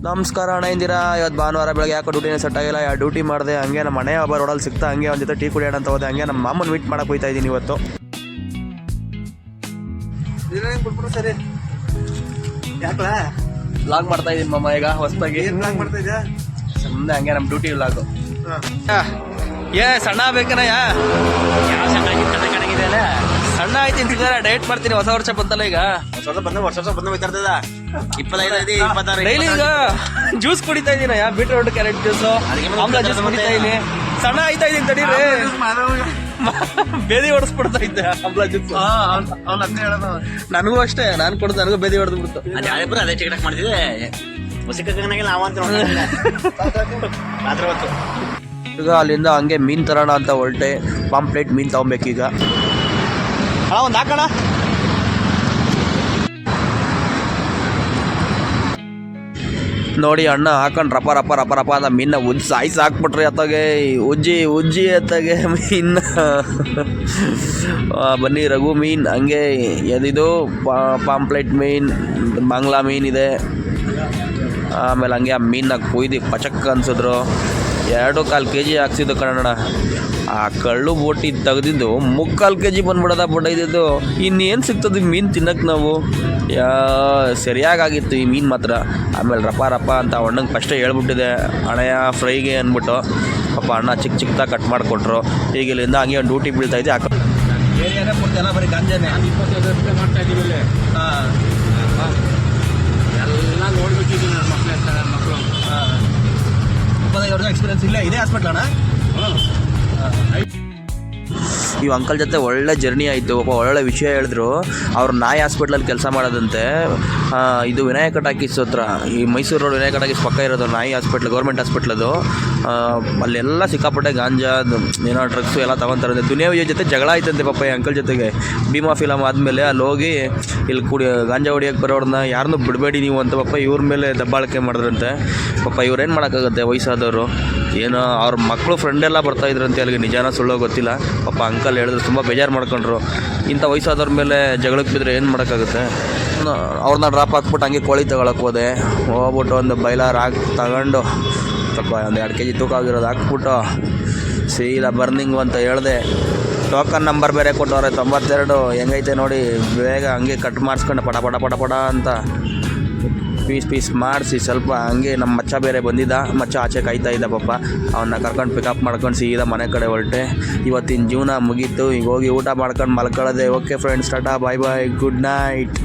ನಮಸ್ಕಾರ ಅಣ್ಣ ಇಂದಿರಾ. ಇವತ್ತು ಭಾನುವಾರ ಬೆಳಗ್ಗೆ ಯಾಕೋ ಡ್ಯೂಟಿನೇ ಸೆಟ್ ಆಗಿಲ್ಲ. ಡ್ಯೂಟಿ ಮಾಡಿದೆ. ಹಂಗೆ ನಮ್ಮ ಮನೆ ಒಬ್ಬ ರೋಡಲ್ಲಿ ಸಿಗ್ತಾ ಹಂಗೆ ಒಂದು ಜೊತೆ ಟೀ ಕುಡಿಯೋಣ ಅಂತ ಹೋದೆ. ಹಂಗೆ ನಮ್ಮ ಮಾಮನ ಮೀಟ್ ಮಾಡಕ್ಕೆ ಹೋಗ್ತಾ ಇದ್ದೀನಿ ಇವತ್ತು. ಸರಿ ಯಾಕಲ ವ್ಲಾಗ್ ಮಾಡ್ತಾ ಇದ್ದೀನಿ ಮಮ್ಮ ಈಗ ಹೊಸದಾಗಿ. ಮಾಡ್ತಾ ಇದ್ಯಾ? ಸುಮ್ಮನೆ ಹಂಗೆ ನಮ್ಮ ಡ್ಯೂಟಿ ವ್ಲಾಗು. ಸಣ್ಣ ಬೇಕನಯ್ಯ? ಯಾವ ಸಣ್ಣ ಕಣಗಿದೆ ಸಣ್ಣ ಆಯ್ತೀನಿ ಸಿಗ್ತಾರೆ. ಡಯಟ್ ಮಾಡ್ತೀನಿ. ಹೊಸ ವರ್ಷ ಬಂತಲ್ಲ ಈಗ. ವರ್ಷ ಬಂದು ಹೋಯ್ತಾ ಇರ್ತದ. 25 26 ಡೈಲಿ ಈಗ ಜ್ಯೂಸ್ ಕುಡಿತಾ ಇದ್ದೀನಿ. ಬೀಟ್ರೂಟ್ ಕ್ಯಾರೆಟ್ ಜ್ಯೂಸ್, ಆಮ್ಲ ಜ್ಯೂಸ್ ಕುಡಿತಾ ಇದ್ದೀನಿ. ಸಣ್ಣ ಆಯ್ತಾ ಇದ್ದೀನಿ ತಡೀರಿ. ಬೇದಿ ಹೊಡೆಸ್ಬಿಡ್ತಾ ಇದ್ದೆ ಆಮ್ಲ ಜ್ಯೂಸ್. ನನಗೂ ಅಷ್ಟೇ, ನಾನು ಕೊಡ್ದು ನನಗೂ ಬೇದಿ ಹೊಡೆದು ಬಿಡ್ತು. ಅದೇ ಟಿಕೆಟ್ ಮಾಡ್ತಿದ್ದೆ. ಹೊಸಿಕಾಗಿಲ್ಲ ನಾವು ಅಂತ ರಾತ್ರಿ ಹೊತ್ತು. ಈಗ ಅಲ್ಲಿಂದ ಹಂಗೆ ಮೀನ್ ತರೋಣ ಅಂತ ಹೊರಟೆ. ಪಾಂಪ್ಲೇಟ್ ಮೀನ್ ತಗೊಬೇಕೀಗ. ಒಂದು ಹಾಕೋಣ. ನೋಡಿ ಅಣ್ಣ ಹಾಕೊಂಡು ರಪ ರಪ ರಪ ರಪ ಅಂತ ಮೀನ ಉಜ್ಜಿ ಸಾಯಿಸಿ ಹಾಕ್ಬಿಟ್ರಿ. ಅತ್ತಾಗೆ ಉಜ್ಜಿ ಅತ್ತಾಗೆ ಮೀನ. ಬನ್ನಿ ರಘು ಮೀನ್. ಹಂಗೆ ಎದಿದು ಪಾಂಪ್ಲೇಟ್ ಮೀನ್, ಬಾಂಗ್ಲಾ ಮೀನ್ ಇದೆ. ಆಮೇಲೆ ಹಂಗೆ ಆ ಮೀನಾಗ ಕೊಯ್ದು ಪಚಕ್ ಅನ್ಸಿದ್ರು. 2.25 kg ಹಾಕ್ಸಿದ್ದು ಕನ್ನಡ. ಆ ಕಳ್ಳು ಬೋಟಿ ತೆಗ್ದಿದ್ದು 3/4 kg ಬಂದ್ಬಿಡೋದ ಬುಡ ಇದ್ದಿದ್ದು. ಇನ್ನೇನು ಸಿಗ್ತದೆ ಮೀನು ತಿನ್ನಕ್ಕೆ ನಾವು. ಸರಿಯಾಗಿತ್ತು ಈ ಮೀನು ಮಾತ್ರ. ಆಮೇಲೆ ರಪ ರಪ ಅಂತ ಅಣ್ಣಂಗೆ ಫಸ್ಟೇ ಹೇಳ್ಬಿಟ್ಟಿದೆ, ಹಣೆಯ ಫ್ರೈಗೆ ಅಂದ್ಬಿಟ್ಟು. ಪಾಪ ಅಣ್ಣ ಚಿಕ್ಕದಾಗಿ ಕಟ್ ಮಾಡಿಕೊಟ್ರು. ಈಗ ಇಲ್ಲಿಂದ ಹಂಗೆ ಒಂದು ಡ್ಯೂಟಿ ಬೀಳ್ತಾ ಇದೆ. ಏರಿಯಾನೇ ಎಲ್ಲ ಬರೀ ಗಾಂಜಾನೆ. 25 ವರ್ಷ ಮಾಡ್ತಾ ಇದ್ದೀವಿ ಇಲ್ಲಿ. ಎಲ್ಲ ನೋಡ್ಬಿಟ್ಟಿದ್ದೀವಿ ನನ್ನ ಮಕ್ಕಳು. 25 ವರ್ಷ ಎಕ್ಸ್ಪೀರಿಯನ್ಸ್ ಇಲ್ಲ. ಇದೇ ಹಾಸ್ಪಿಟ್ಲ್ ಅಣ್ಣ. ಈ ಅಂಕಲ್ ಜೊತೆ ಒಳ್ಳೆ ಜರ್ನಿ ಆಯಿತು. ಒಬ್ಬ ಒಳ್ಳೆ ವಿಷಯ ಹೇಳಿದ್ರು. ಅವ್ರು ನಾಯಿ ಹಾಸ್ಪಿಟ್ಲಲ್ಲಿ ಕೆಲಸ ಮಾಡೋದಂತೆ. ಇದು ವಿನಾಯಕ ಟಾಕೀಸ್ ಹತ್ರ, ಈ ಮೈಸೂರು ರೋಡ್ ವಿನಾಯಕ ಟಾಕೀಸ್ ಪಕ್ಕ ಇರೋದು ನಾಯಿ ಹಾಸ್ಪಿಟ್ಲ್, ಗೌರ್ಮೆಂಟ್ ಹಾಸ್ಪಿಟ್ಲದು. ಅಲ್ಲೆಲ್ಲ ಸಿಕ್ಕಾಪಟ್ಟೆ ಗಾಂಜಾ, ಏನೋ ಡ್ರಗ್ಸು ಎಲ್ಲ ತೊಗೊತಾರೆ. ದುನಿಯಾ ವಿಜಯ್ ಜೊತೆ ಜಗಳ ಆಯ್ತಂತೆ ಪಾಪ ಈ ಅಂಕಲ್ ಜೊತೆಗೆ. ಭೀಮಾ ಫಿಲಮ್ ಆದಮೇಲೆ ಅಲ್ಲಿ ಹೋಗಿ ಇಲ್ಲಿ ಗಾಂಜಾ ಹೊಡಿಯೋಕ್ಕೆ ಬರೋರನ್ನ ಯಾರನ್ನೂ ಬಿಡಬೇಡಿ ನೀವು ಅಂತ ಪಾಪ ಇವ್ರ ಮೇಲೆ ದಬ್ಬಾಳಿಕೆ ಮಾಡಿದ್ರಂತೆ. ಪಾಪ ಇವ್ರೇನು ಮಾಡೋಕ್ಕಾಗುತ್ತೆ, ವಯಸ್ಸಾದವರು. ಏನೋ ಅವ್ರ ಮಕ್ಕಳು ಫ್ರೆಂಡೆಲ್ಲ ಬರ್ತಾಯಿದ್ರಂತೆ ಅಲ್ಲಿಗೆ. ನಿಜಾನ ಸುಳ್ಳೋ ಗೊತ್ತಿಲ್ಲ. ಪಾಪ ಅಂಕಲ್ ಹೇಳಿದ್ರು, ತುಂಬ ಬೇಜಾರು ಮಾಡ್ಕೊಂಡ್ರು. ಇಂಥ ವಯಸ್ಸಾದವ್ರ ಮೇಲೆ ಜಗಳಕ್ಕೆ ಬಿದ್ದರೆ ಏನು ಮಾಡೋಕ್ಕಾಗುತ್ತೆ. ಅವ್ರನ್ನ ಡ್ರಾಪ್ ಹಾಕ್ಬಿಟ್ಟು ಹಂಗೆ ಕೋಳಿ ತಗೊಳಕ್ಕೆ ಹೋದೆ. ಹೋಗ್ಬಿಟ್ಟು ಒಂದು ಬೈಲಾರ್ ತಗೊಂಡು ಸ್ವಲ್ಪ ಒಂದು 2 kg ತೂಕ ಆಗಿರೋದು ಹಾಕ್ಬಿಟ್ಟು ಸೀದಾ ಬರ್ನಿಂಗು ಅಂತ ಹೇಳಿದೆ. ಟೋಕನ್ ನಂಬರ್ ಬೇರೆ ಕೊಟ್ಟವ್ರೆ 92. ಹೆಂಗೈತೆ ನೋಡಿ. ಬೇಗ ಹಂಗೆ ಕಟ್ ಮಾಡಿಸ್ಕೊಂಡು ಪಟ ಪಟ ಪಟ ಪಟ ಅಂತ ಪೀಸ್ ಮಾಡಿಸಿ ಸ್ವಲ್ಪ ಹಂಗೆ. ನಮ್ಮ ಮಚ್ಚ ಬೇರೆ ಬಂದಿದ್ದ. ಮಚ್ಚ ಆಚೆ ಕಾಯ್ತಾ ಇದ್ದ ಪಾಪ. ಅವನ್ನ ಕರ್ಕೊಂಡು ಪಿಕಪ್ ಮಾಡ್ಕೊಂಡು ಸೀದಾ ಮನೆ ಕಡೆ ಹೊರಟೆ. ಇವತ್ತಿನ ಜೀವನ ಮುಗೀತು. ಈಗ ಹೋಗಿ ಊಟ ಮಾಡ್ಕೊಂಡು ಮಲ್ಕೊಳ್ಳೋದೆ. ಓಕೆ ಫ್ರೆಂಡ್ಸ್, ಟಾಟಾ, ಬಾಯ್ ಬಾಯ್, ಗುಡ್ ನೈಟ್.